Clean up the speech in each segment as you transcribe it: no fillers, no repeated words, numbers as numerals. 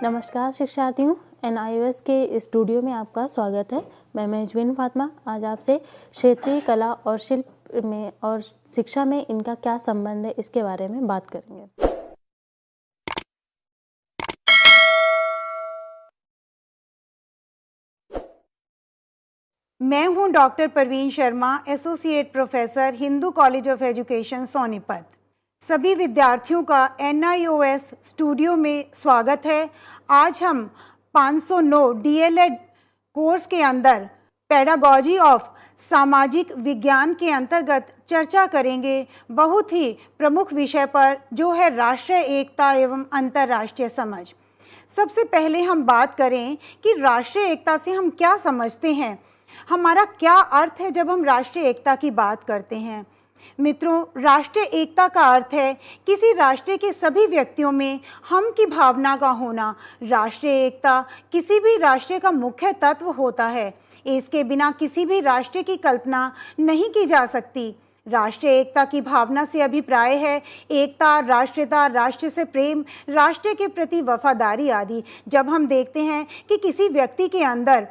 नमस्कार शिक्षार्थियों, NIOS के स्टूडियो में आपका स्वागत है। मैं मेजबिन फातिमा आज आपसे क्षेत्रीय कला और शिल्प में और शिक्षा में इनका क्या संबंध है इसके बारे में बात करेंगे। मैं हूं doctor Parveen Sharma, associate professor, Hindu college of education, Sonipat. सभी विद्यार्थियों का NIOS स्टूडियो में स्वागत है। आज हम 509 DLED कोर्स के अंदर पेडागॉजी ऑफ सामाजिक विज्ञान के अंतर्गत चर्चा करेंगे बहुत ही प्रमुख विषय पर, जो है राष्ट्रीय एकता एवं अंतर्राष्ट्रीय समझ। सबसे पहले हम बात करें कि राष्ट्रीय एकता से हम क्या समझते हैं, हमारा क्या अर्थ है जब हम राष्ट्रीय एकता की बात करते हैं। मित्रों, राष्ट्रीय एकता का अर्थ है किसी राष्ट्र के सभी व्यक्तियों में हम की भावना का होना। राष्ट्रीय एकता किसी भी राष्ट्र का मुख्य तत्व होता है। इसके बिना किसी भी राष्ट्र की कल्पना नहीं की जा सकती। राष्ट्रीय एकता की भावना से अभिप्राय है एकता, राष्ट्रीयता, राष्ट्र से प्रेम, राष्ट्र के प्रति वफादारी आदि। जब हम देखते हैं कि किसी व्यक्ति के अंदर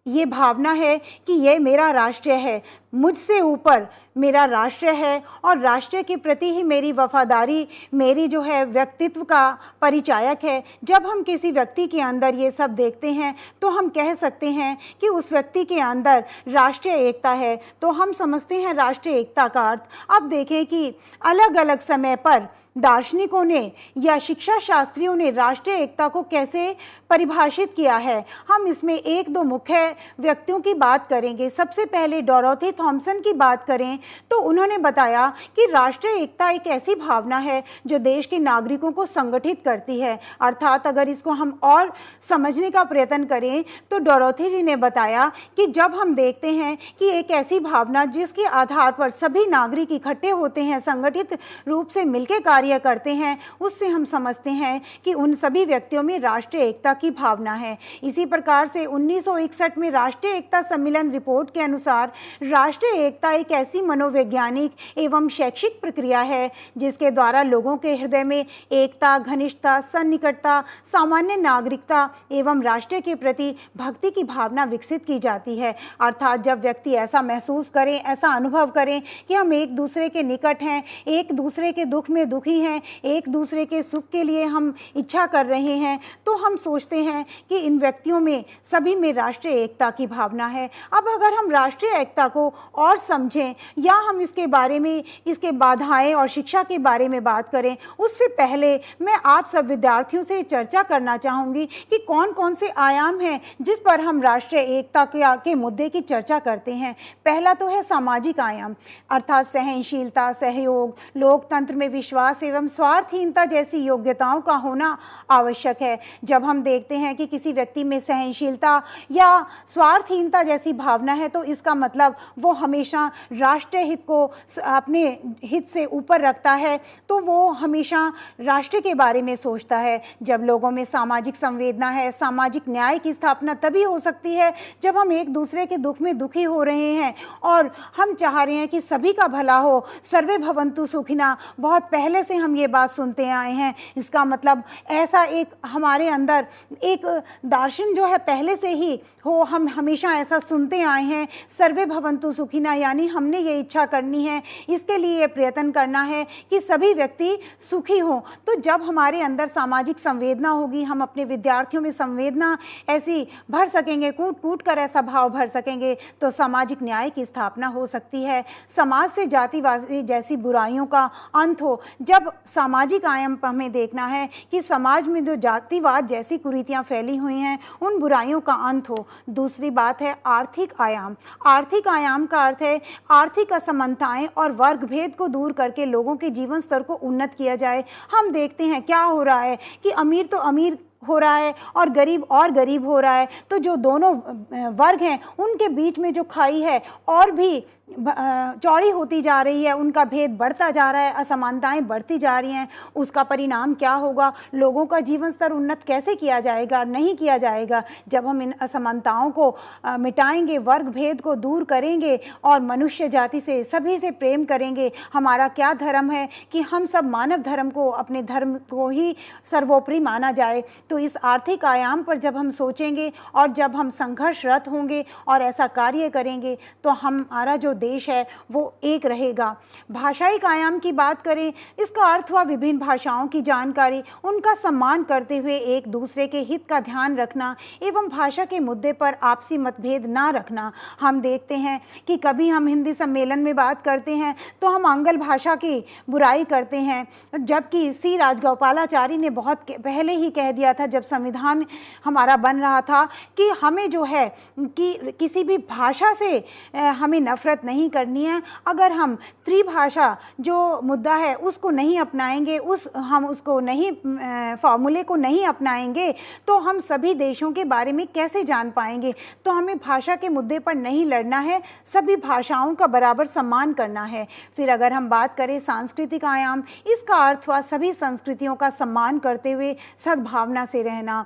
ये भावना है कि ये मेरा राष्ट्र है, मुझसे ऊपर मेरा राष्ट्र है और राष्ट्र के प्रति ही मेरी वफादारी मेरी जो है व्यक्तित्व का परिचायक है, जब हम किसी व्यक्ति के अंदर ये सब देखते हैं तो हम कह सकते हैं कि उस व्यक्ति के अंदर राष्ट्रीय एकता है। तो हम समझते हैं राष्ट्रीय एकता का अर्थ। अब देखें कि अलग अलग समय पर दार्शनिकों ने या शिक्षा शास्त्रियों ने राष्ट्रीय एकता को कैसे परिभाषित किया है। हम इसमें एक दो मुख्य व्यक्तियों की बात करेंगे। सबसे पहले डोरोथी थॉमसन की बात करें तो उन्होंने बताया कि राष्ट्रीय एकता एक ऐसी भावना है जो देश के नागरिकों को संगठित करती है। अर्थात अगर इसको हम और समझने का प्रयत्न करें तो डोरोथी जी ने बताया कि जब हम देखते हैं कि एक ऐसी भावना जिसके आधार पर सभी नागरिक इकट्ठे होते हैं, संगठित रूप से मिलकर कार्य करते हैं, उससे हम समझते हैं कि उन सभी व्यक्तियों में राष्ट्रीय एकता की भावना है। इसी प्रकार से 1961 में राष्ट्रीय एकता सम्मेलन रिपोर्ट के अनुसार राष्ट्रीय एकता एक ऐसी मनोवैज्ञानिक एवं शैक्षिक प्रक्रिया है जिसके द्वारा लोगों के हृदय में एकता, घनिष्ठता, सन्निकटता, सामान्य नागरिकता एवं राष्ट्र के प्रति भक्ति की भावना विकसित की जाती है। अर्थात जब व्यक्ति ऐसा महसूस करें, ऐसा अनुभव करें कि हम एक दूसरे के निकट हैं, एक दूसरे के दुख में दुखी हैं, एक दूसरे के सुख के लिए हम इच्छा कर रहे हैं, तो हम सोचते हैं कि इन व्यक्तियों में सभी में राष्ट्रीय एकता की भावना है। अब अगर हम राष्ट्रीय एकता को और समझें या हम इसके बारे में, इसके बाधाएं और शिक्षा के बारे में बात करें, उससे पहले मैं आप सब विद्यार्थियों से चर्चा करना चाहूँगी कि कौन कौन से आयाम हैं जिस पर हम राष्ट्रीय एकता के मुद्दे की चर्चा करते हैं। पहला तो है सामाजिक आयाम, अर्थात सहनशीलता, सहयोग, लोकतंत्र में विश्वास एवं स्वार्थहीनता जैसी योग्यताओं का होना आवश्यक है। जब हम देखते हैं कि किसी व्यक्ति में सहनशीलता या स्वार्थहीनता जैसी भावना है तो इसका मतलब वो हमेशा राष्ट्रीय हित को अपने हित से ऊपर रखता है, तो वो हमेशा राष्ट्र के बारे में सोचता है। जब लोगों में सामाजिक संवेदना है, सामाजिक न्याय की स्थापना तभी हो सकती है जब हम एक दूसरे के दुख में दुखी हो रहे हैं और हम चाह रहे हैं कि सभी का भला हो, सर्वे भवन्तु सुखिना। बहुत पहले से हम ये बात सुनते आए हैं। इसका मतलब ऐसा एक हमारे अंदर एक दर्शन जो है पहले से ही हो, हम हमेशा ऐसा सुनते आए हैं, सर्वे भवन्तु सुखिना, यानी हमने ये इच्छा करनी है, इसके लिए ये प्रयत्न करना है कि सभी व्यक्ति सुखी हों। तो जब हमारे अंदर सामाजिक संवेदना होगी, हम अपने विद्यार्थियों में संवेदना ऐसी भर सकेंगे, कूट कूट कर ऐसा भाव भर सकेंगे, तो सामाजिक न्याय की स्थापना हो सकती है। समाज से जातिवाद जैसी बुराइयों का अंत हो। जब सामाजिक आयाम पर हमें देखना है कि समाज में जो जातिवाद जैसी कुरीतियां फैली हुई हैं, उन बुराइयों का अंत हो। दूसरी बात है आर्थिक आयाम। आर्थिक आयाम का अर्थ है आर्थिक असमानताएं और वर्ग भेद को दूर करके लोगों के जीवन स्तर को उन्नत किया जाए। हम देखते हैं क्या हो रहा है कि अमीर तो अमीर हो रहा है और गरीब हो रहा है, तो जो दोनों वर्ग हैं उनके बीच में जो खाई है और भी चौड़ी होती जा रही है, उनका भेद बढ़ता जा रहा है, असमानताएं बढ़ती जा रही हैं। उसका परिणाम क्या होगा? लोगों का जीवन स्तर उन्नत कैसे किया जाएगा? नहीं किया जाएगा। जब हम इन असमानताओं को मिटाएंगे, वर्ग भेद को दूर करेंगे और मनुष्य जाति से सभी से प्रेम करेंगे। हमारा क्या धर्म है कि हम सब मानव धर्म को, अपने धर्म को ही सर्वोपरि माना जाए। तो इस आर्थिक आयाम पर जब हम सोचेंगे और जब हम संघर्षरत होंगे और ऐसा कार्य करेंगे तो हमारा जो देश है वो एक रहेगा। भाषायिक आयाम की बात करें, इसका अर्थ हुआ विभिन्न भाषाओं की जानकारी, उनका सम्मान करते हुए एक दूसरे के हित का ध्यान रखना एवं भाषा के मुद्दे पर आपसी मतभेद ना रखना। हम देखते हैं कि कभी हम हिंदी सम्मेलन में बात करते हैं तो हम आंग्ल भाषा की बुराई करते हैं, जबकि सी राजगोपालाचारी ने बहुत पहले ही कह दिया था जब संविधान हमारा बन रहा था कि हमें जो है कि किसी भी भाषा से हमें नफरत नहीं करनी है। अगर हम त्रिभाषा जो मुद्दा है उसको नहीं अपनाएंगे, हम उसको नहीं फॉर्मूले को नहीं अपनाएंगे तो हम सभी देशों के बारे में कैसे जान पाएंगे। तो हमें भाषा के मुद्दे पर नहीं लड़ना है, सभी भाषाओं का बराबर सम्मान करना है। फिर अगर हम बात करें सांस्कृतिक आयाम, इसका अर्थ हुआ सभी संस्कृतियों का सम्मान करते हुए सद्भावना से रहना।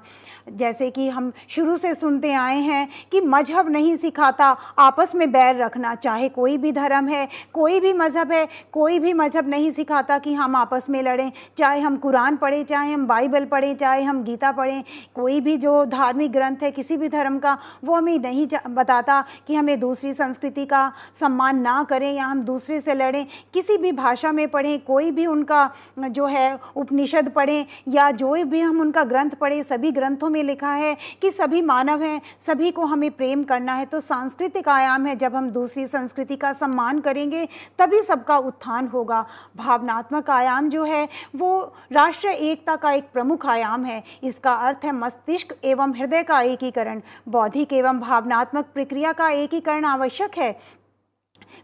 जैसे कि हम शुरू से सुनते आए हैं कि मजहब नहीं सिखाता आपस में बैर रखना, चाहे कोई भी धर्म है, कोई भी मजहब है, कोई भी मजहब नहीं सिखाता कि हम आपस में लड़ें। चाहे हम कुरान पढ़ें, चाहे हम बाइबल पढ़ें, चाहे हम गीता पढ़ें, कोई भी जो धार्मिक ग्रंथ है किसी भी धर्म का, वो हमें नहीं बताता कि हमें दूसरी संस्कृति का सम्मान ना करें या हम दूसरे से लड़ें। किसी भी भाषा में पढ़ें, कोई भी उनका जो है उपनिषद पढ़ें या जो भी हम उनका ग्रंथ पढ़ें, सभी ग्रंथों में लिखा है कि सभी मानव हैं, सभी को हमें प्रेम करना है। तो सांस्कृतिक आयाम है, जब हम दूसरी संस्कृति का सम्मान करेंगे तभी सबका उत्थान होगा। भावनात्मक आयाम जो है वो राष्ट्रीय एकता का एक प्रमुख आयाम है। इसका अर्थ है मस्तिष्क एवं हृदय का एकीकरण। बौद्धिक एवं भावनात्मक प्रक्रिया का एकीकरण आवश्यक है।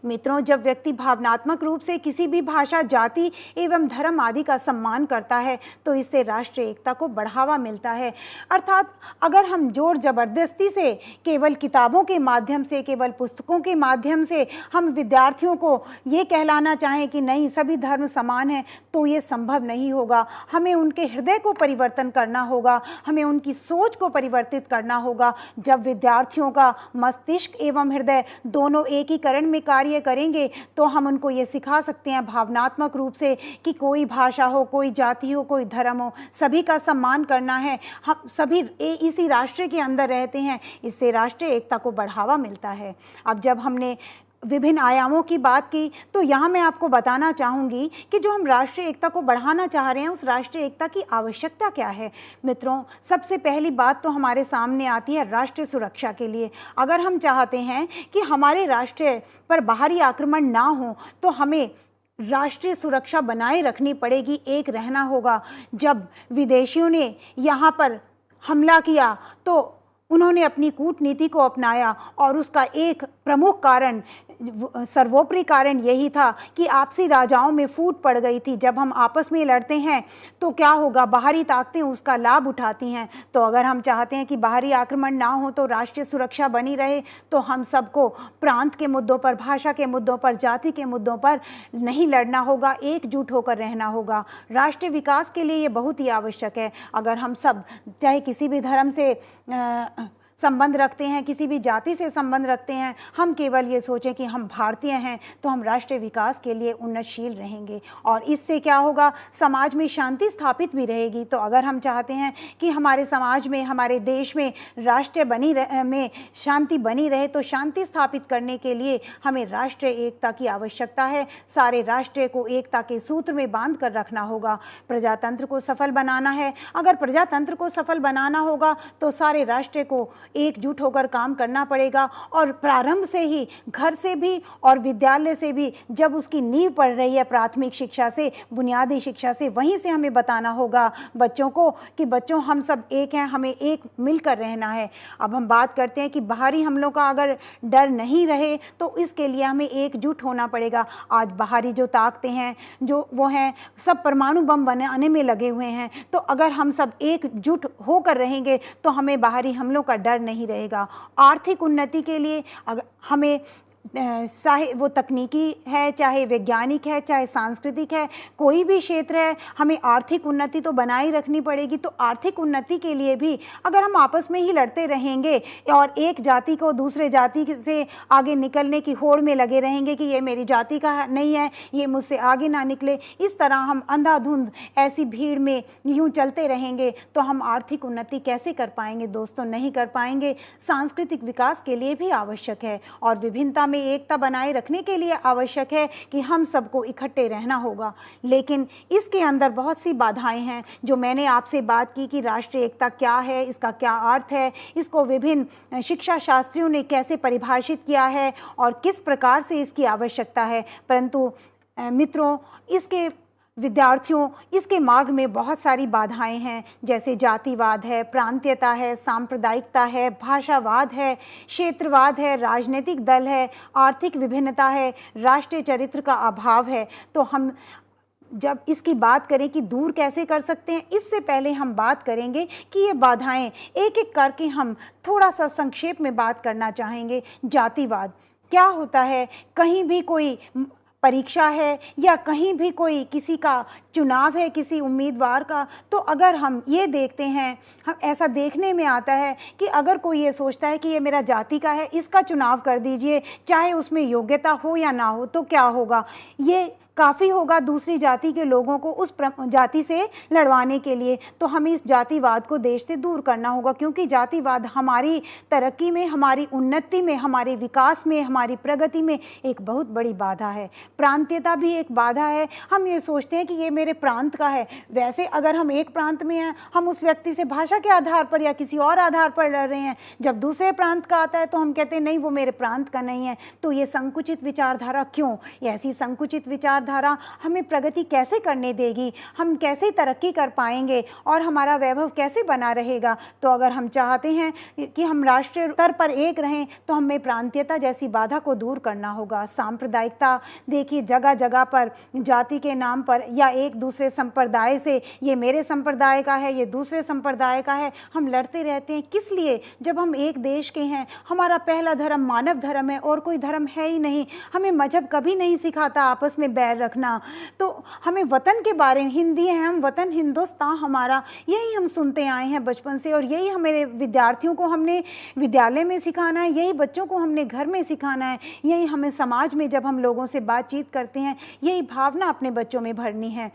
मित्रों, जब व्यक्ति भावनात्मक रूप से किसी भी भाषा, जाति एवं धर्म आदि का सम्मान करता है तो इससे राष्ट्रीय एकता को बढ़ावा मिलता है। अर्थात अगर हम जोर जबरदस्ती से केवल किताबों के माध्यम से, केवल पुस्तकों के माध्यम से हम विद्यार्थियों को ये कहलाना चाहें कि नहीं सभी धर्म समान हैं, तो ये संभव नहीं होगा। हमें उनके हृदय को परिवर्तन करना होगा, हमें उनकी सोच को परिवर्तित करना होगा। जब विद्यार्थियों का मस्तिष्क एवं हृदय दोनों एकीकरण में कार्य करेंगे तो हम उनको ये सिखा सकते हैं भावनात्मक रूप से कि कोई भाषा हो, कोई जाति हो, कोई धर्म हो, सभी का सम्मान करना है। हम सभी इसी राष्ट्र के अंदर रहते हैं, इससे राष्ट्रीय एकता को बढ़ावा मिलता है। अब जब हमने विभिन्न आयामों की बात की तो यहाँ मैं आपको बताना चाहूँगी कि जो हम राष्ट्रीय एकता को बढ़ाना चाह रहे हैं उस राष्ट्रीय एकता की आवश्यकता क्या है। मित्रों, सबसे पहली बात तो हमारे सामने आती है राष्ट्रीय सुरक्षा के लिए। अगर हम चाहते हैं कि हमारे राष्ट्र पर बाहरी आक्रमण ना हो तो हमें राष्ट्रीय सुरक्षा बनाए रखनी पड़ेगी, एक रहना होगा। जब विदेशियों ने यहाँ पर हमला किया तो उन्होंने अपनी कूटनीति को अपनाया और उसका एक प्रमुख कारण, सर्वोपरि कारण यही था कि आपसी राजाओं में फूट पड़ गई थी। जब हम आपस में लड़ते हैं तो क्या होगा, बाहरी ताकतें उसका लाभ उठाती हैं। तो अगर हम चाहते हैं कि बाहरी आक्रमण ना हो तो राष्ट्रीय सुरक्षा बनी रहे तो हम सबको प्रांत के मुद्दों पर, भाषा के मुद्दों पर, जाति के मुद्दों पर नहीं लड़ना होगा, एकजुट होकर रहना होगा। राष्ट्रीय विकास के लिए ये बहुत ही आवश्यक है। अगर हम सब चाहे किसी भी धर्म से संबंध रखते हैं, किसी भी जाति से संबंध रखते हैं, हम केवल ये सोचें कि हम भारतीय हैं तो हम राष्ट्रीय विकास के लिए उन्नतशील रहेंगे और इससे क्या होगा, समाज में शांति स्थापित भी रहेगी। तो अगर हम चाहते हैं कि हमारे समाज में, हमारे देश में में शांति बनी रहे तो शांति स्थापित करने के लिए हमें राष्ट्रीय एकता की आवश्यकता है। सारे राष्ट्र को एकता के सूत्र में बांध कर रखना होगा। प्रजातंत्र को सफल बनाना है। अगर प्रजातंत्र को सफल बनाना होगा तो सारे राष्ट्र को एकजुट होकर काम करना पड़ेगा और प्रारंभ से ही, घर से भी और विद्यालय से भी, जब उसकी नींव पड़ रही है प्राथमिक शिक्षा से, बुनियादी शिक्षा से, वहीं से हमें बताना होगा बच्चों को कि बच्चों हम सब एक हैं, हमें एक मिलकर रहना है। अब हम बात करते हैं कि बाहरी हमलों का अगर डर नहीं रहे तो इसके लिए हमें एकजुट होना पड़ेगा। आज बाहरी जो ताकतें हैं, जो वो हैं, सब परमाणु बम बनाने में लगे हुए हैं। तो अगर हम सब एकजुट होकर रहेंगे तो हमें बाहरी हमलों का डर नहीं रहेगा। आर्थिक उन्नति के लिए हमें चाहे वो तकनीकी है, चाहे वैज्ञानिक है, चाहे सांस्कृतिक है, कोई भी क्षेत्र है, हमें आर्थिक उन्नति तो बनाए रखनी पड़ेगी। तो आर्थिक उन्नति के लिए भी अगर हम आपस में ही लड़ते रहेंगे और एक जाति को दूसरे जाति से आगे निकलने की होड़ में लगे रहेंगे कि ये मेरी जाति का नहीं है, ये मुझसे आगे ना निकले, इस तरह हम अंधाधुंध ऐसी भीड़ में यूं चलते रहेंगे तो हम आर्थिक उन्नति कैसे कर पाएंगे दोस्तों? नहीं कर पाएंगे। सांस्कृतिक विकास के लिए भी आवश्यक है और विभिन्नता में एकता बनाए रखने के लिए आवश्यक है कि हम सबको इकट्ठे रहना होगा। लेकिन इसके अंदर बहुत सी बाधाएं हैं। जो मैंने आपसे बात की कि राष्ट्रीय एकता क्या है, इसका क्या अर्थ है, इसको विभिन्न शिक्षा शास्त्रियों ने कैसे परिभाषित किया है और किस प्रकार से इसकी आवश्यकता है, परंतु मित्रों इसके विद्यार्थियों इसके मार्ग में बहुत सारी बाधाएं हैं, जैसे जातिवाद है, प्रांतीयता है, सांप्रदायिकता है, भाषावाद है, क्षेत्रवाद है, राजनीतिक दल है, आर्थिक विभिन्नता है, राष्ट्रीय चरित्र का अभाव है। तो हम जब इसकी बात करें कि दूर कैसे कर सकते हैं, इससे पहले हम बात करेंगे कि ये बाधाएं एक एक करके हम थोड़ा सा संक्षेप में बात करना चाहेंगे। जातिवाद क्या होता है? कहीं भी कोई परीक्षा है या कहीं भी कोई किसी का चुनाव है किसी उम्मीदवार का, तो अगर हम ये देखते हैं, हम ऐसा देखने में आता है कि अगर कोई ये सोचता है कि ये मेरा जाति का है, इसका चुनाव कर दीजिए, चाहे उसमें योग्यता हो या ना हो, तो क्या होगा? ये काफ़ी होगा दूसरी जाति के लोगों को उस जाति से लड़वाने के लिए। तो हमें इस जातिवाद को देश से दूर करना होगा, क्योंकि जातिवाद हमारी तरक्की में, हमारी उन्नति में, हमारे विकास में, हमारी प्रगति में एक बहुत बड़ी बाधा है। प्रांतीयता भी एक बाधा है। हम ये सोचते हैं कि ये मेरे प्रांत का है। वैसे अगर हम एक प्रांत में हैं, हम उस व्यक्ति से भाषा के आधार पर या किसी और आधार पर लड़ रहे हैं। जब दूसरे प्रांत का आता है तो हम कहते हैं नहीं, वो मेरे प्रांत का नहीं है। तो ये संकुचित विचारधारा क्यों? ऐसी संकुचित विचारधारा हमें प्रगति कैसे करने देगी? हम कैसे तरक्की कर पाएंगे और हमारा वैभव कैसे बना रहेगा? तो अगर हम चाहते हैं कि हम राष्ट्रीय स्तर पर एक रहें तो हमें प्रांतीयता जैसी बाधा को दूर करना होगा। सांप्रदायिकता देखिए, जगह जगह पर जाति के नाम पर या एक दूसरे संप्रदाय से, ये मेरे संप्रदाय का है, ये दूसरे संप्रदाय का है, हम लड़ते रहते हैं। किस लिए? जब हम एक देश के हैं, हमारा पहला धर्म मानव धर्म है और कोई धर्म है ही नहीं। हमें मजहब कभी नहीं सिखाता आपस में बैर रखना। तो हमें वतन के बारे में, हिंदी हैं हम, वतन हिंदुस्तान हमारा, यही हम सुनते आए हैं बचपन से और यही हमारे विद्यार्थियों को हमने विद्यालय में सिखाना है, यही बच्चों को हमने घर में सिखाना है, यही हमें समाज में जब हम लोगों से बातचीत करते हैं, यही भावना अपने बच्चों में भरनी है।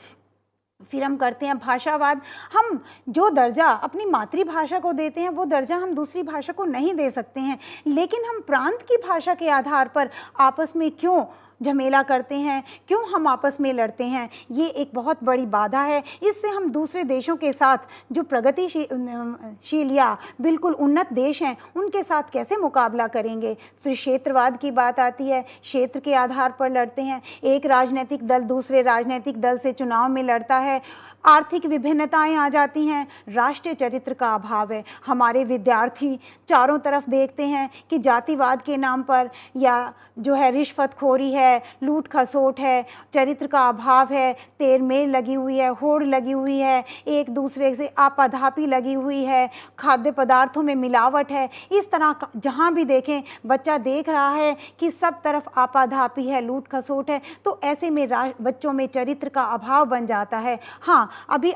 फिर हम करते हैं भाषावाद। हम जो दर्जा अपनी मातृभाषा को देते हैं वो दर्जा हम दूसरी भाषा को नहीं दे सकते हैं। लेकिन हम प्रांत की भाषा के आधार पर आपस में क्यों झमेला करते हैं, क्यों हम आपस में लड़ते हैं? ये एक बहुत बड़ी बाधा है। इससे हम दूसरे देशों के साथ जो प्रगतिशील या बिल्कुल उन्नत देश हैं उनके साथ कैसे मुकाबला करेंगे? फिर क्षेत्रवाद की बात आती है। क्षेत्र के आधार पर लड़ते हैं। एक राजनीतिक दल दूसरे राजनीतिक दल से चुनाव में लड़ता है। आर्थिक विभिन्नताएं आ जाती हैं। राष्ट्रीय चरित्र का अभाव है। हमारे विद्यार्थी चारों तरफ देखते हैं कि जातिवाद के नाम पर या जो है रिश्वतखोरी है, लूट खसोट है, चरित्र का अभाव है, तेरमेर लगी हुई है, होड़ लगी हुई है, एक दूसरे से आपाधापी लगी हुई है, खाद्य पदार्थों में मिलावट है। इस तरह जहाँ भी देखें बच्चा देख रहा है कि सब तरफ आपाधापी है, लूट खसोट है। तो ऐसे में बच्चों में चरित्र का अभाव बन जाता है। हाँ, अभी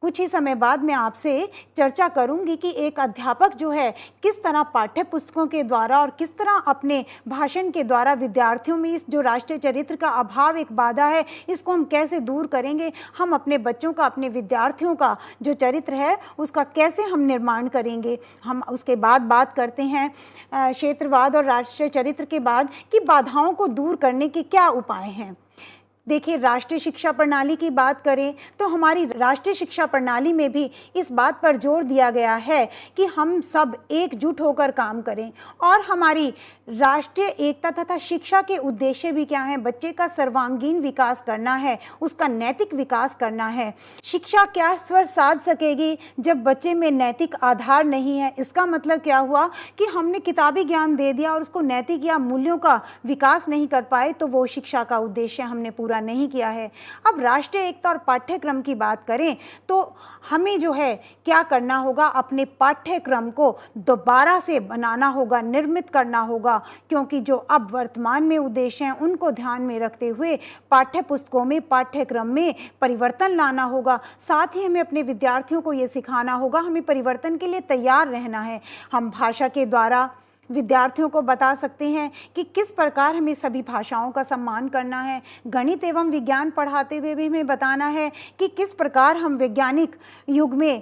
कुछ ही समय बाद मैं आपसे चर्चा करूंगी कि एक अध्यापक जो है किस तरह पाठ्य पुस्तकों के द्वारा और किस तरह अपने भाषण के द्वारा विद्यार्थियों में इस जो राष्ट्रीय चरित्र का अभाव एक बाधा है, इसको हम कैसे दूर करेंगे। हम अपने बच्चों का, अपने विद्यार्थियों का जो चरित्र है उसका कैसे हम निर्माण करेंगे। हम उसके बाद बात करते हैं क्षेत्रवाद और राष्ट्रीय चरित्र के बाद कि बाधाओं को दूर करने के क्या उपाय हैं। देखिए, राष्ट्रीय शिक्षा प्रणाली की बात करें तो हमारी राष्ट्रीय शिक्षा प्रणाली में भी इस बात पर जोर दिया गया है कि हम सब एकजुट होकर काम करें और हमारी राष्ट्रीय एकता तथा शिक्षा के उद्देश्य भी क्या हैं? बच्चे का सर्वांगीण विकास करना है, उसका नैतिक विकास करना है। शिक्षा क्या स्वर साध सकेगी जब बच्चे में नैतिक आधार नहीं है? इसका मतलब क्या हुआ कि हमने किताबी ज्ञान दे दिया और उसको नैतिक या मूल्यों का विकास नहीं कर पाए, तो वो शिक्षा का उद्देश्य हमने पूरा पूरा नहीं किया है। अब राष्ट्रीय एकता और पाठ्यक्रम की बात करें तो हमें जो है क्या करना होगा, अपने पाठ्यक्रम को दोबारा से बनाना होगा, निर्मित करना होगा, क्योंकि जो अब वर्तमान में उद्देश्य हैं उनको ध्यान में रखते हुए पाठ्य पुस्तकों में, पाठ्यक्रम में परिवर्तन लाना होगा। साथ ही हमें अपने विद्यार्थियों को ये सिखाना होगा, हमें परिवर्तन के लिए तैयार रहना है। हम भाषा के द्वारा विद्यार्थियों को बता सकते हैं कि किस प्रकार हमें सभी भाषाओं का सम्मान करना है। गणित एवं विज्ञान पढ़ाते हुए भी हमें बताना है कि किस प्रकार हम वैज्ञानिक युग में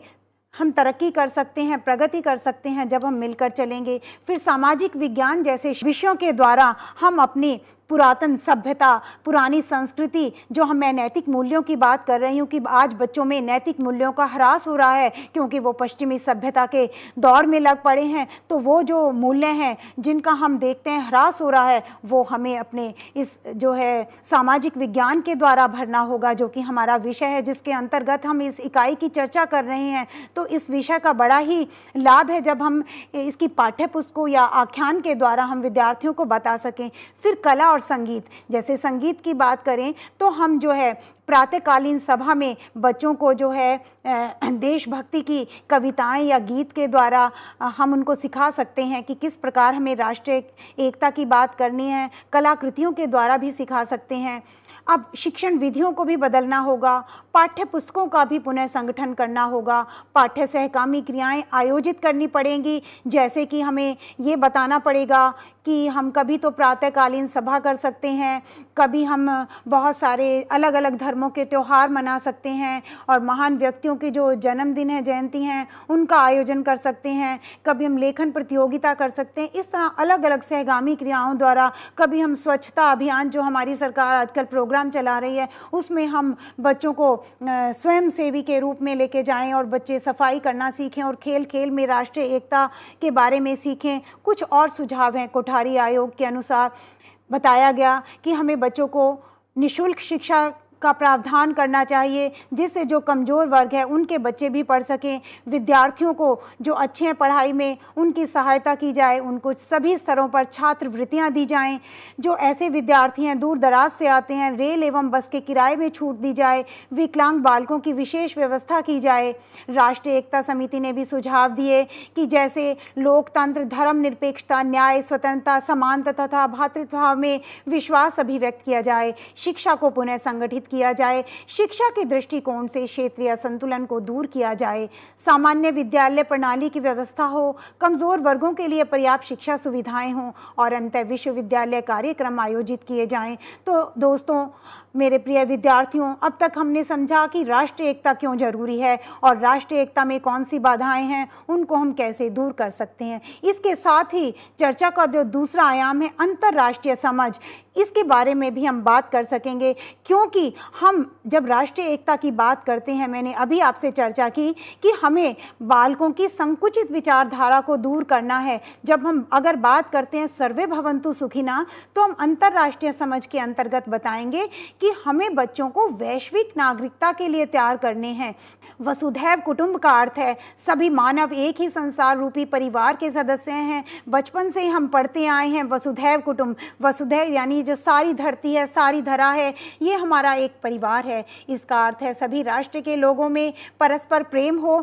हम तरक्की कर सकते हैं, प्रगति कर सकते हैं जब हम मिलकर चलेंगे। फिर सामाजिक विज्ञान जैसे विषयों के द्वारा हम अपनी पुरातन सभ्यता, पुरानी संस्कृति, जो मैं नैतिक मूल्यों की बात कर रही हूँ कि आज बच्चों में नैतिक मूल्यों का ह्रास हो रहा है क्योंकि वो पश्चिमी सभ्यता के दौर में लग पड़े हैं, तो वो जो मूल्य हैं जिनका हम देखते हैं ह्रास हो रहा है, वो हमें अपने इस जो है सामाजिक विज्ञान के द्वारा भरना होगा, जो कि हमारा विषय है, जिसके अंतर्गत हम इस इकाई की चर्चा कर रहे हैं। तो इस विषय का बड़ा ही लाभ है जब हम इसकी पाठ्य पुस्तकों या आख्यान के द्वारा हम विद्यार्थियों को बता सकें। फिर कला और संगीत, जैसे संगीत की बात करें तो हम जो है प्रातःकालीन सभा में बच्चों को जो है देशभक्ति की कविताएं या गीत के द्वारा हम उनको सिखा सकते हैं कि किस प्रकार हमें राष्ट्रीय एकता की बात करनी है। कलाकृतियों के द्वारा भी सिखा सकते हैं। अब शिक्षण विधियों को भी बदलना होगा, पाठ्य पुस्तकों का भी पुनः संगठन करना होगा, पाठ्य सहकामी क्रियाएं आयोजित करनी पड़ेंगी, जैसे कि हमें ये बताना पड़ेगा कि हम कभी तो प्रातःकालीन सभा कर सकते हैं, कभी हम बहुत सारे अलग अलग धर्मों के त्यौहार मना सकते हैं और महान व्यक्तियों के जो जन्मदिन है, जयंती हैं, उनका आयोजन कर सकते हैं, कभी हम लेखन प्रतियोगिता कर सकते हैं। इस तरह अलग अलग सहगामी क्रियाओं द्वारा कभी हम स्वच्छता अभियान, जो हमारी सरकार आजकल प्रोग्राम चला रही है, उसमें हम बच्चों को स्वयं सेवी के रूप में लेके जाएं और बच्चे सफाई करना सीखें और खेल खेल में राष्ट्रीय एकता के बारे में सीखें। कुछ और सुझाव हैं। कोठारी आयोग के अनुसार बताया गया कि हमें बच्चों को निःशुल्क शिक्षा का प्रावधान करना चाहिए, जिससे जो कमज़ोर वर्ग है उनके बच्चे भी पढ़ सकें। विद्यार्थियों को जो अच्छे हैं पढ़ाई में उनकी सहायता की जाए, उनको सभी स्तरों पर छात्रवृत्तियां दी जाएं। जो ऐसे विद्यार्थी हैं दूर दराज से आते हैं, रेल एवं बस के किराए में छूट दी जाए। विकलांग बालकों की विशेष व्यवस्था की जाए। राष्ट्रीय एकता समिति ने भी सुझाव दिए कि जैसे लोकतंत्र, धर्मनिरपेक्षता, न्याय, स्वतंत्रता, समानता तथा भ्रातृत्व में विश्वास अभिव्यक्त किया जाए। शिक्षा को पुनः संगठित किया जाए। शिक्षा के दृष्टिकोण से क्षेत्रीय असंतुलन को दूर किया जाए। सामान्य विद्यालय प्रणाली की व्यवस्था हो, कमजोर वर्गों के लिए पर्याप्त शिक्षा सुविधाएं हों और अंतर विश्वविद्यालय कार्यक्रम आयोजित किए जाएं। तो दोस्तों, मेरे प्रिय विद्यार्थियों, अब तक हमने समझा कि राष्ट्रीय एकता क्यों जरूरी है और राष्ट्रीय एकता में कौन सी बाधाएं हैं, उनको हम कैसे दूर कर सकते हैं। इसके साथ ही चर्चा का जो दूसरा आयाम है, अंतर्राष्ट्रीय समझ, इसके बारे में भी हम बात कर सकेंगे, क्योंकि हम जब राष्ट्रीय एकता की बात करते हैं, मैंने अभी आपसे चर्चा की कि हमें बालकों की संकुचित विचारधारा को दूर करना है। जब हम अगर बात करते हैं सर्वे भवन्तु सुखिना, तो हम अंतर्राष्ट्रीय समझ के अंतर्गत बताएंगे कि हमें बच्चों को वैश्विक नागरिकता के लिए तैयार करने हैं। वसुधैव कुटुंब का अर्थ है सभी मानव एक ही संसार रूपी परिवार के सदस्य हैं। बचपन से ही हम पढ़ते आए हैं वसुधैव कुटुंब। वसुधैव यानी जो सारी धरती है, सारी धरा है, ये हमारा एक परिवार है। इसका अर्थ है सभी राष्ट्र के लोगों में परस्पर प्रेम हो।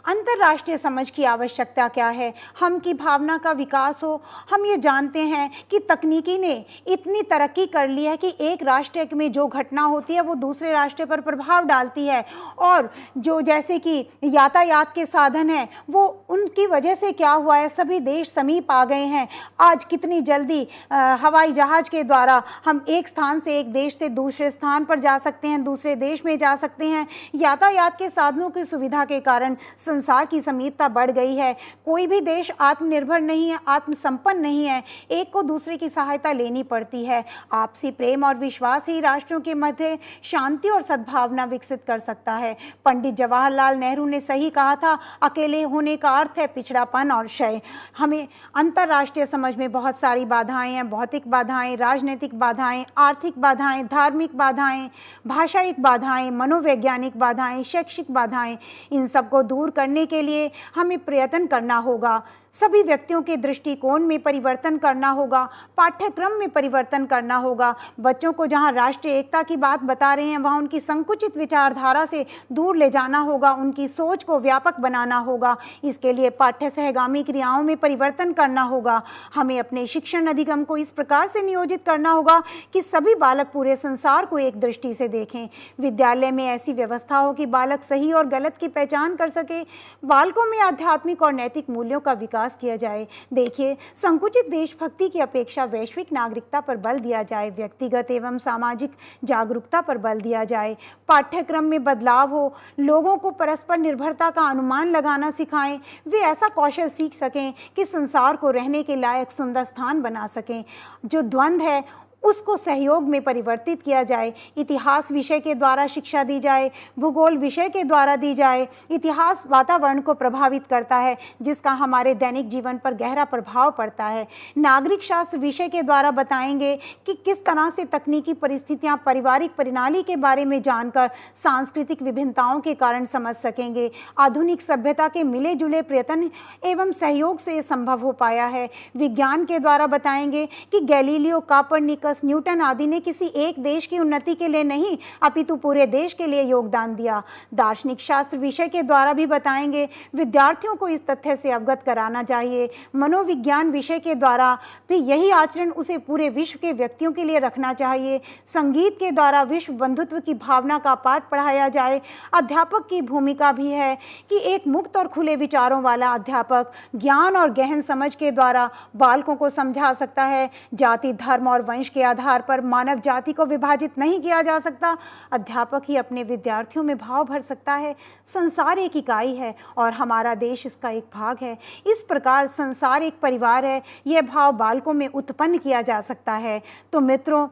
अंतर्राष्ट्रीय समझ की आवश्यकता क्या है? हम की भावना का विकास हो। हम ये जानते हैं कि तकनीकी ने इतनी तरक्की कर ली है कि एक राष्ट्र में जो घटना होती है वो दूसरे राष्ट्र पर प्रभाव डालती है, और जो जैसे कि यातायात के साधन हैं, वो उनकी वजह से क्या हुआ है, सभी देश समीप आ गए हैं। आज कितनी जल्दी हवाई जहाज के द्वारा हम एक स्थान से, एक देश से दूसरे स्थान पर जा सकते हैं, दूसरे देश में जा सकते हैं। यातायात के साधनों की सुविधा के कारण संसार की समीपता बढ़ गई है। कोई भी देश आत्मनिर्भर नहीं है, आत्मसंपन्न नहीं है, एक को दूसरे की सहायता लेनी पड़ती है। आपसी प्रेम और विश्वास ही राष्ट्रों के मध्य शांति और सद्भावना विकसित कर सकता है। पंडित जवाहरलाल नेहरू ने सही कहा था, अकेले होने का अर्थ है पिछड़ापन और क्षय। हमें अंतर्राष्ट्रीय समझ में बहुत सारी बाधाएं हैं, भौतिक बाधाएं, राजनीतिक बाधाएं, आर्थिक बाधाएं, धार्मिक बाधाएं, बाधाएं, भाषायिक बाधाएं, मनोवैज्ञानिक बाधाएं, शैक्षिक बाधाएं, इन सबको दूर करने के लिए हमें प्रयत्न करना होगा। सभी व्यक्तियों के दृष्टिकोण में परिवर्तन करना होगा, पाठ्यक्रम में परिवर्तन करना होगा। बच्चों को जहां राष्ट्रीय एकता की बात बता रहे हैं वहां उनकी संकुचित विचारधारा से दूर ले जाना होगा, उनकी सोच को व्यापक बनाना होगा। इसके लिए पाठ्य सहगामी क्रियाओं में परिवर्तन करना होगा। हमें अपने शिक्षण अधिगम को इस प्रकार से नियोजित करना होगा कि सभी बालक पूरे संसार को एक दृष्टि से देखें। विद्यालय में ऐसी व्यवस्था हो कि बालक सही और गलत की पहचान कर सके। बालकों में आध्यात्मिक और नैतिक मूल्यों का विकास किया जाए। देखिए, संकुचित देशभक्ति की अपेक्षा वैश्विक नागरिकता पर बल दिया जाए, व्यक्तिगत एवं सामाजिक जागरूकता पर बल दिया जाए, पाठ्यक्रम में बदलाव हो, लोगों को परस्पर निर्भरता का अनुमान लगाना सिखाएं, वे ऐसा कौशल सीख सकें कि संसार को रहने के लायक सुंदर स्थान बना सकें। जो द्वंद्व है उसको सहयोग में परिवर्तित किया जाए। इतिहास विषय के द्वारा शिक्षा दी जाए, भूगोल विषय के द्वारा दी जाए। इतिहास वातावरण को प्रभावित करता है जिसका हमारे दैनिक जीवन पर गहरा प्रभाव पड़ता है। नागरिक शास्त्र विषय के द्वारा बताएंगे कि किस तरह से तकनीकी परिस्थितियां पारिवारिक प्रणाली के बारे में जानकर सांस्कृतिक विभिन्नताओं के कारण समझ सकेंगे। आधुनिक सभ्यता के मिले जुले प्रयत्न एवं सहयोग से संभव हो पाया है। विज्ञान के द्वारा बताएंगे कि गैलीलियो, कोपरनिकस, न्यूटन आदि ने किसी एक देश की उन्नति के लिए नहीं अपितु पूरे देश के लिए योगदान दिया। दार्शनिक शास्त्र विषय के द्वारा भी बताएंगे। विद्यार्थियों को इस तथ्य से अवगत कराना चाहिए। मनोविज्ञान विषय के द्वारा भी यही आचरण उसे पूरे विश्व के व्यक्तियों के लिए रखना चाहिए। संगीत के द्वारा विश्व बंधुत्व की भावना का पाठ पढ़ाया जाए। अध्यापक की भूमिका भी है कि एक मुक्त और खुले विचारों वाला अध्यापक ज्ञान और गहन समझ के द्वारा बालकों को समझा सकता है। जाति, धर्म और वंश के आधार पर मानव जाति को विभाजित नहीं किया जा सकता। अध्यापक ही अपने विद्यार्थियों में भाव भर सकता है। संसार एक इकाई है और हमारा देश इसका एक भाग है। इस प्रकार संसार एक परिवार है, यह भाव बालकों में उत्पन्न किया जा सकता है। तो मित्रों,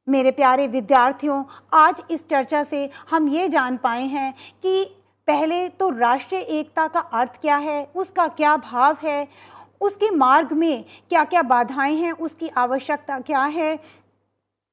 मेरे प्यारे विद्यार्थियों, आज इस चर्चा से हम ये जान पाए हैं कि पहले तो राष्ट्रीय एकता का अर्थ क्या है, उसका क्या भाव है, उसके मार्ग में क्या क्या बाधाएं हैं, उसकी आवश्यकता क्या है,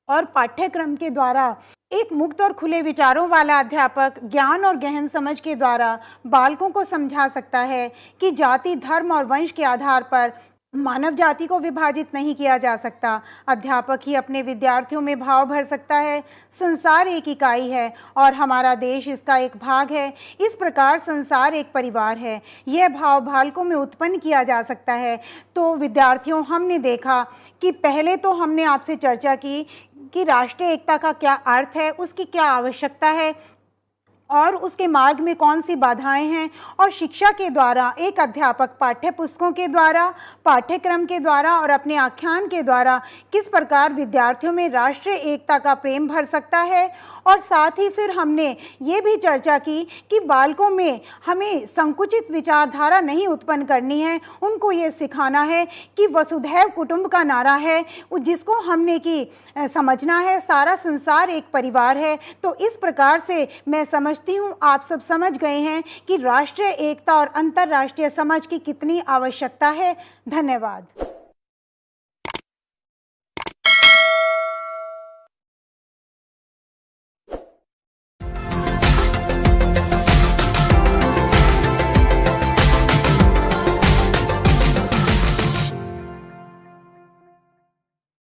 और पाठ्यक्रम के द्वारा एक मुक्त और खुले विचारों वाला अध्यापक ज्ञान और गहन समझ के द्वारा बालकों को समझा सकता है कि जाति, धर्म और वंश के आधार पर मानव जाति को विभाजित नहीं किया जा सकता। अध्यापक ही अपने विद्यार्थियों में भाव भर सकता है। संसार एक इकाई है और हमारा देश इसका एक भाग है। इस प्रकार संसार एक परिवार है, यह भाव बालकों में उत्पन्न किया जा सकता है। तो विद्यार्थियों, हमने देखा कि पहले तो हमने आपसे चर्चा की कि राष्ट्रीय एकता का क्या अर्थ है, उसकी क्या आवश्यकता है और उसके मार्ग में कौन सी बाधाएं हैं, और शिक्षा के द्वारा एक अध्यापक पाठ्य पुस्तकों के द्वारा, पाठ्यक्रम के द्वारा और अपने आख्यान के द्वारा किस प्रकार विद्यार्थियों में राष्ट्रीय एकता का प्रेम भर सकता है। और साथ ही फिर हमने ये भी चर्चा की कि बालकों में हमें संकुचित विचारधारा नहीं उत्पन्न करनी है, उनको ये सिखाना है कि वसुधैव कुटुंब का नारा है जिसको हमने कि समझना है, सारा संसार एक परिवार है। तो इस प्रकार से मैं समझती हूँ आप सब समझ गए हैं कि राष्ट्रीय एकता और अंतर्राष्ट्रीय समझ की कितनी आवश्यकता है। धन्यवाद।